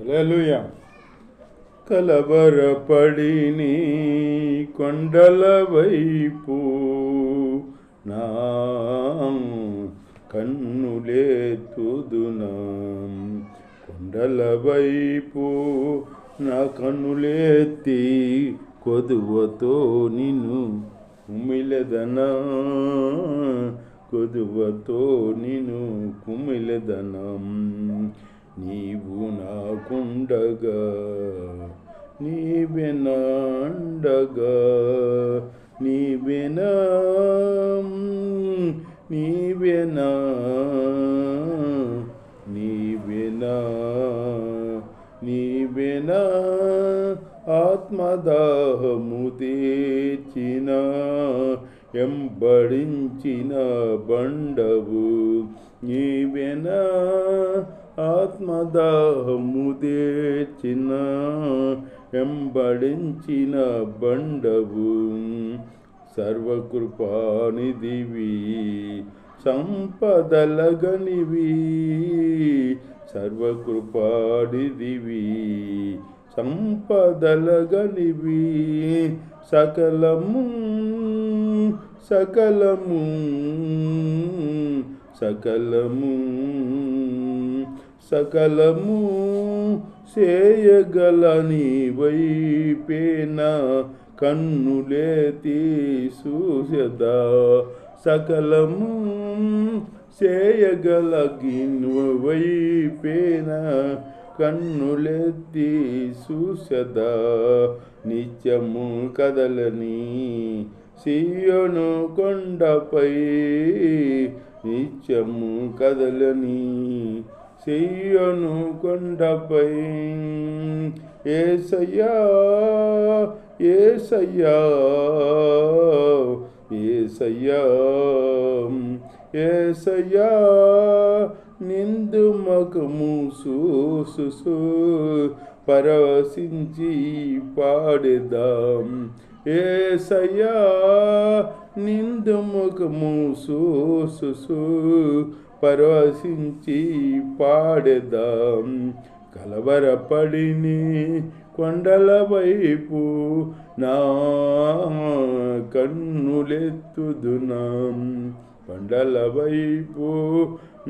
హల్లెలూయా. కలవరపడి నీ కొండల వైపు నా కన్నులేతుదునా, కొండల వైపు నా కన్నులేతి కొదువతో నిన్ను కుమిలెదనా, కొదువతో నిన్ను కుమిలెదనా. నీవు నాకుండగా నీవెనా అండగా, నీవెనా నీవెనా నీవెనా నీవెనా ఆత్మదాహము తీర్చిన ఎంబడించిన బండవు, నీవెనా ఆత్మదాహము తీర్చిన ఎంబడించిన బండవు. సర్వకృపానిధివి సంపదలగనివి, సర్వకృపానిధివి సంపదలగనివి. సకలము సకలము సకలము సకలము చేయగల నీ వైపేన కన్నులేతి చూసెదా, సకలము చేయగల వైపేన కన్నులెత్తి చూసెదా. నిత్యము కదలని సీయోను కొండపై, నిత్యము కదలని సీయోను కొండపై, యేసయ్యా యేసయ్యా యేసయ్యా యేసయ్యా నిందు ముఖము చూసు పరవశించి పాడేదాం. యేసయ్యా నిందు ముఖము చూసు పరవశించి పాడేదాం. కలవరపడిని కొండల వైపు నా కన్నులెత్తుదునా, కొండల వైపు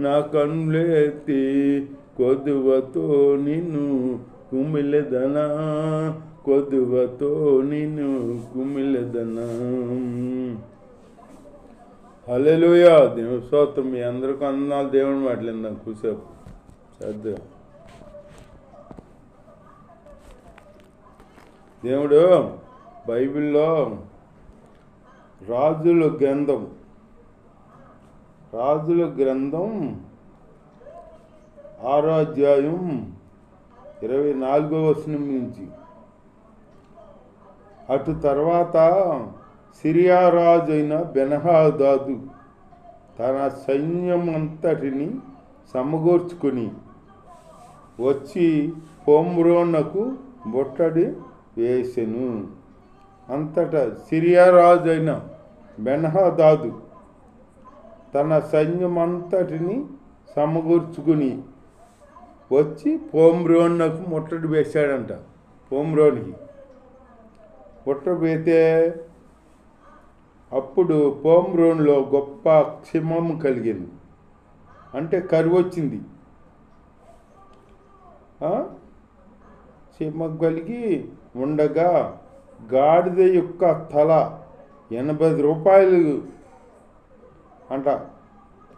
నా కన్నులెత్తి కొదువతో నిన్ను కుమిలెదనా, కొదువతో నిన్ను కుమిలెదనా. హల్లెలూయా. దేవుని స్తోత్రం. మీ అందరికీ వందనాలు. దేవుని మాట్లాడిందాం కూసేపు శ్రద్ధ. దేవుడు బైబిల్లో రాజుల గ్రంథం 6వ అధ్యాయం 24వ వచనం నుంచి, అటు తర్వాత సిరియా రాజు అయిన బెన్హదదు తన సైన్యమంతటిని సమకూర్చుకుని వచ్చి పోమ్రోనుకు ముట్టడి వేసెను. అంతటా సిరియా రాజు అయిన బెన్హదదు తన సైన్యమంతటిని సమకూర్చుకుని వచ్చి పోమ్రోనుకు ముట్టడి వేశాడంట. పోమ్రోనికి ముట్టడి వేస్తే అప్పుడు పోమ్రోన్లో గొప్ప క్షేమము కలిగింది. అంటే కరువు వచ్చింది. క్షేమం కలిగి ఉండగా గాడిద యొక్క తల 80 రూపాయలు అంట.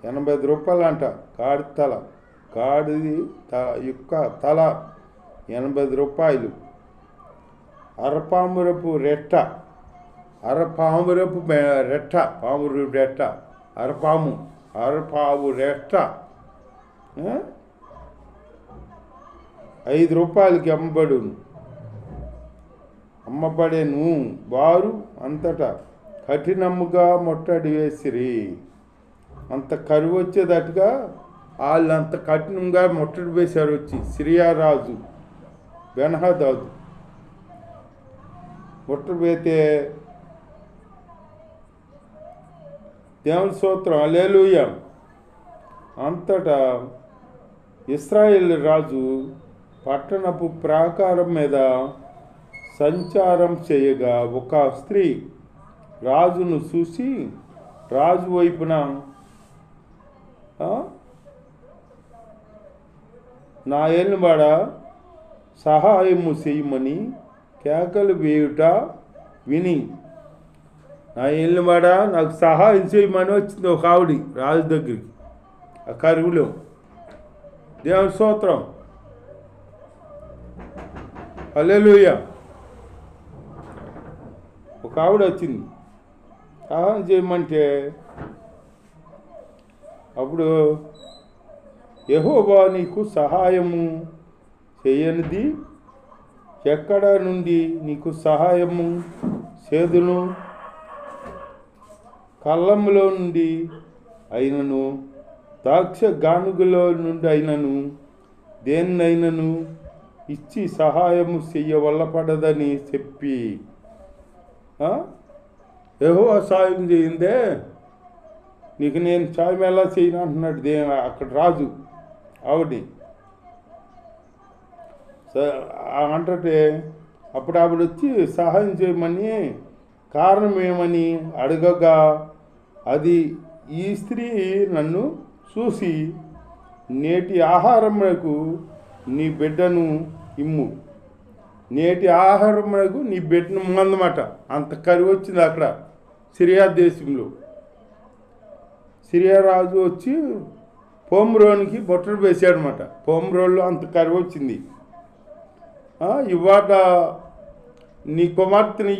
80 రూపాయలు అంట గాడిద తల. గాడిద యొక్క తల 80 రూపాయలు. అరపామురపు రెట్ట, అరపామురపు రెట్ట, పామురు రెట్ట, అరపావు రెట్ట 5 రూపాయలకి అమ్మబడేను. వారు అంతటా కఠినముగా ముట్టడి వేసిరి. అంత కరువు వచ్చేటట్టుగా వాళ్ళు అంత కఠినంగా ముట్టడి వేశారు. వచ్చి సిరియా రాజు బెన్హదదు ముట్టడి వేస్తే దేవుని స్తోత్రం. హల్లెలూయా. అంతటా ఇశ్రాయేలు రాజు పట్టణపు ప్రాకారం మీద సంచారం చేయగా ఒక స్త్రీ రాజును చూసి రాజు వైపున నా ఏలినవాడ సహాయము చేయమని కేకలు వేయుట విని, నా ఏలినవాడ నాకు సహాయం చేయమని వచ్చింది ఒక ఆవిడ రాజు దగ్గరికి. ఆ కరువులో దేవుని స్తోత్రం, హల్లెలూయా. ఒక ఆవిడ వచ్చింది సహాయం చేయమంటే, అప్పుడు యెహోవా నీకు సహాయము చేయనిది ఎక్కడ నుండి నీకు సహాయము చేదును? కళ్ళములో నుండి అయినను ద్రాక్ష గానుగలో నుండి అయినను దేన్నైనను ఇచ్చి సహాయము చెయ్యవల్లపడదని చెప్పి, యెహోవా సాయం చేయిందే నీకు నేను సాయం ఎలా చేయను అంటున్నాడు అక్కడ రాజు ఆవిడ్ని. అంటే అప్పుడు ఆవిడ వచ్చి సహాయం చేయమని కారణం ఏమని అడగగా, అది ఈ స్త్రీ నన్ను చూసి నేటి ఆహారమునకు నీ బిడ్డను ఇమ్ము, నేటి ఆహారమునకు నీ బిడ్డను అన్నమాట. అంత కరువు వచ్చింది అక్కడ సిరియా దేశంలో. సిరియా రాజు వచ్చి పోమ్రోన్కి బొట్టలు వేసాడనమాట. పోమ్రోన్లో అంత కరువు వచ్చింది. ఇవాళ నీ కుమార్తెని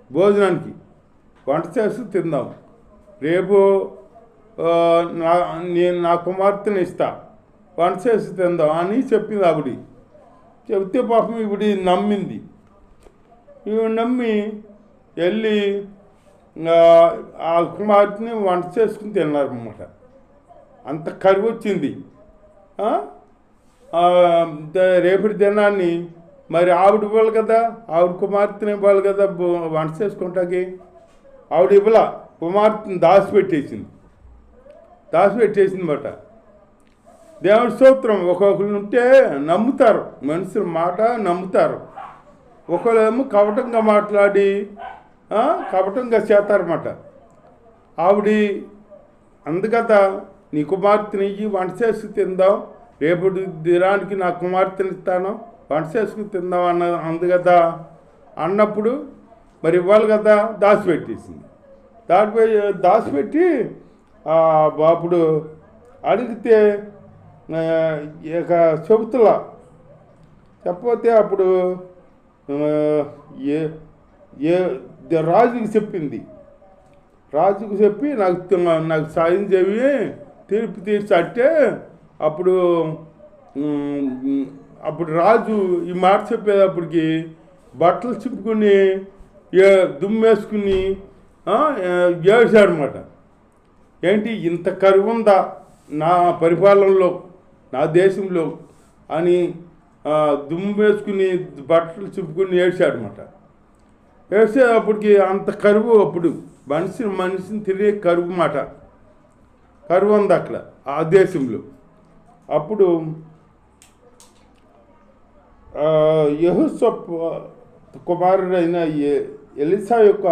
భోజనానికి వంట చేస్తూ తిందాం, రేపు నేను నా కుమార్తెని ఇస్తా వంట చేసి తిందాం అని చెప్పింది ఆవిడ. చెప్తే పాపం ఇవిడి నమ్మింది. ఇవి నమ్మి వెళ్ళి ఆ కుమార్తెని వంట చేసుకుని తిన్నారన్నమాట. అంత కరువు వచ్చింది. రేపటి దినాన్ని మరి ఆవిడ ఇవ్వాలి కదా, ఆవిడ కుమార్తెని ఇవ్వాలి కదా వంట చేసుకుంటాకి. ఆవిడ ఇవ్వాల, కుమార్తెని దాచిపెట్టేసింది అన్నమాట. దేవుని స్తోత్రం. ఒక్కొక్కరు ఉంటే నమ్ముతారు, మనుషుల మాట నమ్ముతారు. ఒకళ్ళేమో కపటంగా మాట్లాడి కపటంగా చేస్తారన్నమాట. ఆవిడ అందుకదా నీ కుమార్తెని వంట చేసుకు తిందాం, రేపటి దినానికి నా కుమార్తెని ఇస్తాను వంట చేసుకుని తిందాం అంది కదా. అన్నప్పుడు మరి ఇవ్వాలి కదా, దాచిపెట్టేసింది. దాచిపెట్టి అప్పుడు అడిగితే ఇక చెబుతులా చెప్పకపోతే అప్పుడు రాజుకి చెప్పింది. రాజుకు చెప్పి నాకు సాయం చేయి, తీర్పు తీర్చంటే అప్పుడు రాజు ఈ మాట చెప్పేటప్పటికి బట్టలు చింపుకుని దుమ్మేసుకుని ఏడ్చాడనమాట. ఏంటి ఇంత కరువు ఉందా నా పరిపాలనలో, నా దేశంలో అని దుమ్ము వేసుకుని బట్టలు చింపుకుని ఏడ్చాడనమాట. ఏడ్చేటప్పటికి అంత కరువు, అప్పుడు మనిషిని తిరిగే కరువు మాట, కరువు ఉంది అక్కడ ఆ దేశంలో. అప్పుడు యెహోషా కుమారుడైన ఎలీషా యొక్క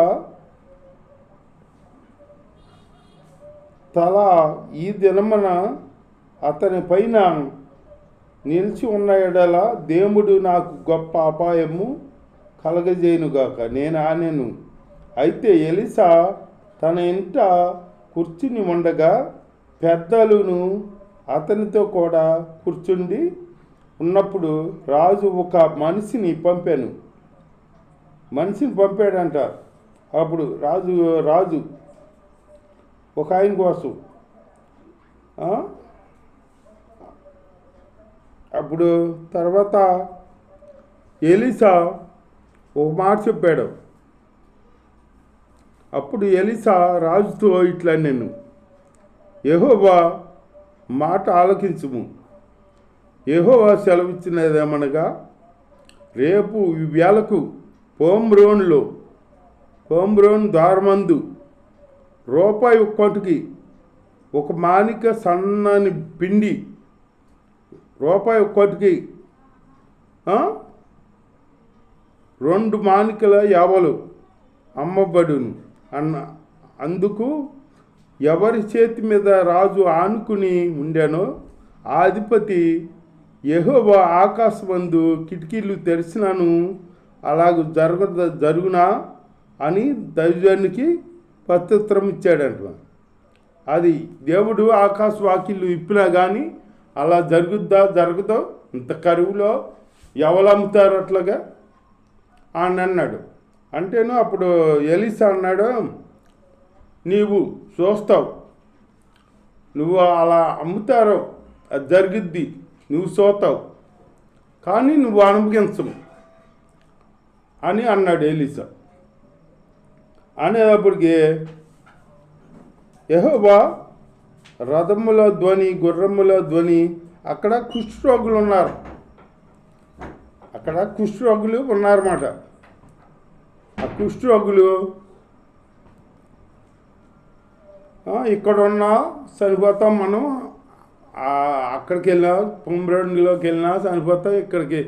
తల ఈ దినమున అతని పైన నిలిచి ఉన్న ఎడల దేవుడు నాకు గొప్ప అపాయము కలగజేయునుగాక నేను ఆనెను. అయితే ఎలీషా తన ఇంట కూర్చుని ఉండగా పెద్దలను అతనితో కూడా కూర్చుండి ఉన్నప్పుడు రాజు ఒక మనిషిని పంపాడంట. అప్పుడు రాజు ఒక ఆయన కోసం అప్పుడు తర్వాత ఎలీషా ఒక మాట చెప్పాడు. అప్పుడు ఎలీషా రాజుతో ఇట్లా, నేను యెహోవా మాట ఆలకించుము. యెహోవా సెలవిచ్చినదేమనగా, రేపు ఈ వేళకు పోమ్రోన్ ద్వారమందు రూపాయి ఒక్కటికి ఒక మానిక సన్నని పిండి, రూపాయి ఒక్కటికి ఆ? 2 మానికల యావలు అమ్మబడును అన్న. అందుకు ఎవరి చేతి మీద రాజు ఆనుకుని ఉండెనో ఆ అధిపతి, యెహోవా ఆకాశమందు కిటికీలు తెరిచినాను, అలాగ జరుగునా అని దైవజనునికి ప్రత్యుత్తరం ఇచ్చాడంట. అది దేవుడు ఆకాశ వాకిళ్ళు ఇప్పినా కానీ అలా జరగదో ఇంత కరువులో ఎవరు అమ్ముతారు అట్లాగా అని అన్నాడు. అంటేను అప్పుడు ఎలీషా అన్నాడు, నీవు చూస్తావు, నువ్వు అలా అమ్ముతారో అది జరుగుద్ది, నువ్వు చూస్తావు, కానీ నువ్వు అనుభవించవు అని అన్నాడు ఎలీషా. అనేటప్పటికి యెహోవా రథముల ధ్వని, గుర్రముల ధ్వని, అక్కడ కుష్ఠరోగులు ఉన్నారన్నమాట. ఆ కుష్ఠరోగులు ఇక్కడ ఉన్నా చనిపోతాం, మనం అక్కడికి వెళ్ళినా, పొంబ్రంలోకి వెళ్ళినా చనిపోతాం, ఇక్కడికి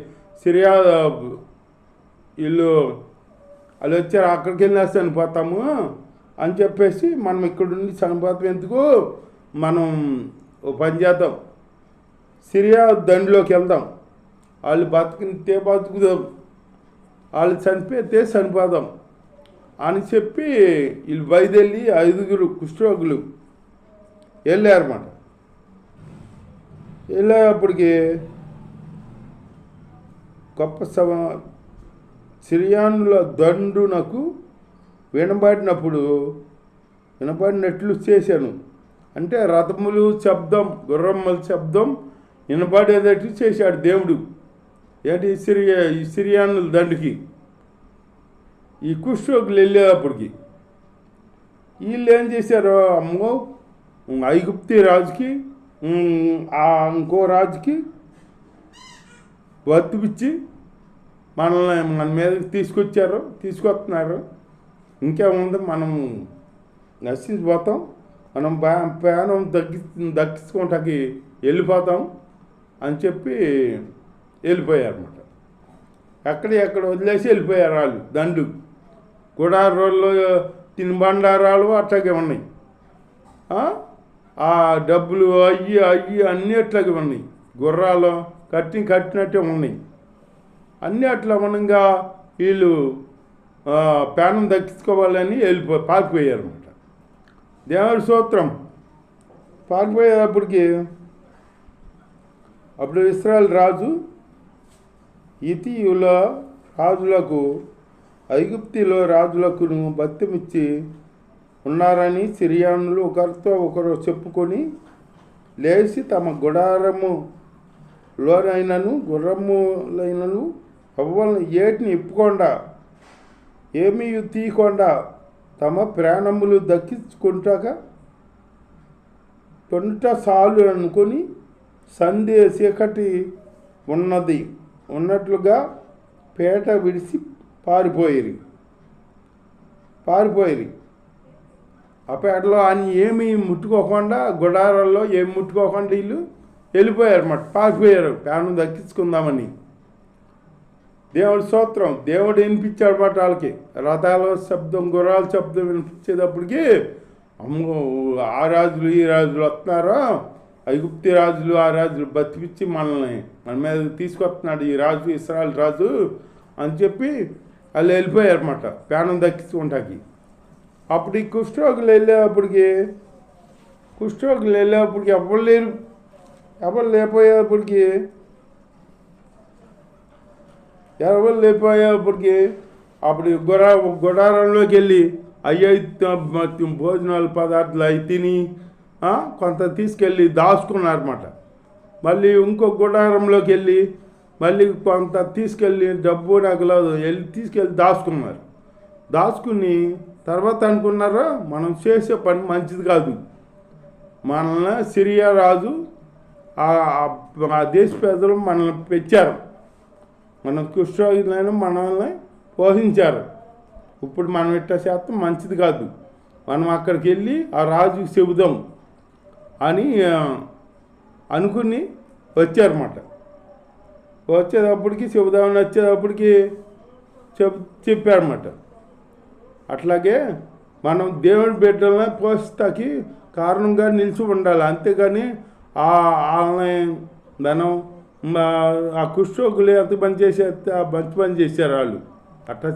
సిరియా వీళ్ళు వాళ్ళు వచ్చారు, అక్కడికి వెళ్ళినా చనిపోతాము అని చెప్పేసి మనం ఇక్కడుండి చనిపోతాం ఎందుకు, మనం ఓ పని చేద్దాం, సిరియా దండిలోకి వెళ్దాం, వాళ్ళు బతికితే బతుకుదాం, వాళ్ళు చనిపోతే చనిపోదాం అని చెప్పి వీళ్ళు బయలుదేరి 5 కుష్ఠరోగులు వెళ్ళారన్నమాట. వెళ్ళేటప్పటికి గొప్ప సిరియానుల దండునకు వినబడినట్లు చేశాను. అంటే రథములు శబ్దం, గుర్రమ్మల శబ్దం వినబడేటట్టు చేశాడు దేవుడు. ఏంటి ఈ సిరియానుల దండుకి ఈ కుష్ఠరోగులు వెళ్ళేటప్పటికి వీళ్ళు ఏం చేశారో, అమ్మో ఐగుప్తి రాజుకి ఇంకో రాజుకి వర్తిపిచ్చి మనల్ని మన మీదకి తీసుకొస్తున్నారు, ఇంకేముంది మనం నశించిపోతాం, మనం ప్రాణం దక్కించుకోవటానికి వెళ్ళిపోతాం అని చెప్పి వెళ్ళిపోయారన్నమాట. ఎక్కడ వదిలేసి వెళ్ళిపోయారు వాళ్ళు. దండు గుడారాల్లో తినుబండారాలు అట్లాగే ఉన్నాయి, ఆ డబ్బులు అయ్యి అన్నీ అట్లాగే ఉన్నాయి, గుర్రాలు కట్టినట్టే ఉన్నాయి, అన్నీ అట్లా మనంగా వీళ్ళు ప్రాణం దక్కించుకోవాలని పారిపోయారు అన్నమాట. దేవుడి స్తోత్రం. పారిపోయేటప్పటికి అప్పుడు ఇశ్రాయేలు రాజు హిత్తీయుల రాజులకు, ఐగుప్తిలో రాజులకును బత్తెమిచ్చి ఉన్నారని సిరియానులు ఒకరితో ఒకరు చెప్పుకొని లేచి తమ గుడారములోనైనను గుర్రములైనను అవ్వలను ఏటిని ఇప్పకుండా ఏమీ తీయకుండా తమ ప్రాణములు దక్కించుకుంటాక తొంట సాలు అనుకొని సంధ్య చీకటి ఉన్నట్లుగా పేట విడిచి పారిపోయి ఆ పేటలో అని ఏమీ ముట్టుకోకుండా, గుడారాల్లో ఏమి ముట్టుకోకుండా వీళ్ళు వెళ్ళిపోయారు అన్నమాట, పారిపోయారు ప్రాణం దక్కించుకుందామని. దేవుడి స్తోత్రం. దేవుడు వినిపించాడు మాట వాళ్ళకి, రథాల శబ్దం, గుర్రాల శబ్దం వినిపించేటప్పటికి అమ్మో ఆ రాజులు ఈ రాజులు వస్తున్నారో, ఐగుప్తి రాజులు ఆ రాజులు బతికిచ్చి మనల్ని మన మీద తీసుకొస్తున్నాడు ఈ రాజు, ఇశ్రాయేలు రాజు అని చెప్పి వాళ్ళు వెళ్ళిపోయారు అన్నమాట ప్రాణం దక్కించుకుంటాకి. అప్పుడు ఈ కుష్ఠరోగులు వెళ్ళేటప్పటికి ఎవరు లేరు. ఎవరు లేకపోయేప్పటికి అప్పుడు గుడారంలోకి వెళ్ళి భోజనాలు పదార్థాలు అవి తిని కొంత తీసుకెళ్ళి దాచుకున్నారన్నమాట. మళ్ళీ ఇంకో గుడారంలోకి వెళ్ళి మళ్ళీ కొంత తీసుకెళ్ళి డబ్బు నగలు తీసుకెళ్ళి దాచుకుని తర్వాత అనుకున్నారో మనం చేసే పని మంచిది కాదు, మనల్ని సిరియా రాజు ఆ దేశ ప్రజలు మనల్ని పెంచారు, మన కుష్ఠరోగులైన మనల్ని పోషించారు, ఇప్పుడు మనం ఇట్లా శాతం మంచిది కాదు, మనం అక్కడికి వెళ్ళి ఆ రాజుకి చెబుదాం అని అనుకుని వచ్చారన్నమాట. వచ్చేటప్పటికి చెబుదామని వచ్చేటప్పటికి చెప్పారన్నమాట. అట్లాగే మనం దేవుని బిడ్డలను పోషిస్తాకి కారణంగా నిలిచి ఉండాలి. అంతేగాని ఆన్లైన్ ధనం ఆ కుష్ఠోగులు ఎంత పని చేసేస్తే ఆ మంచి పని చేశారు వాళ్ళు అట్లా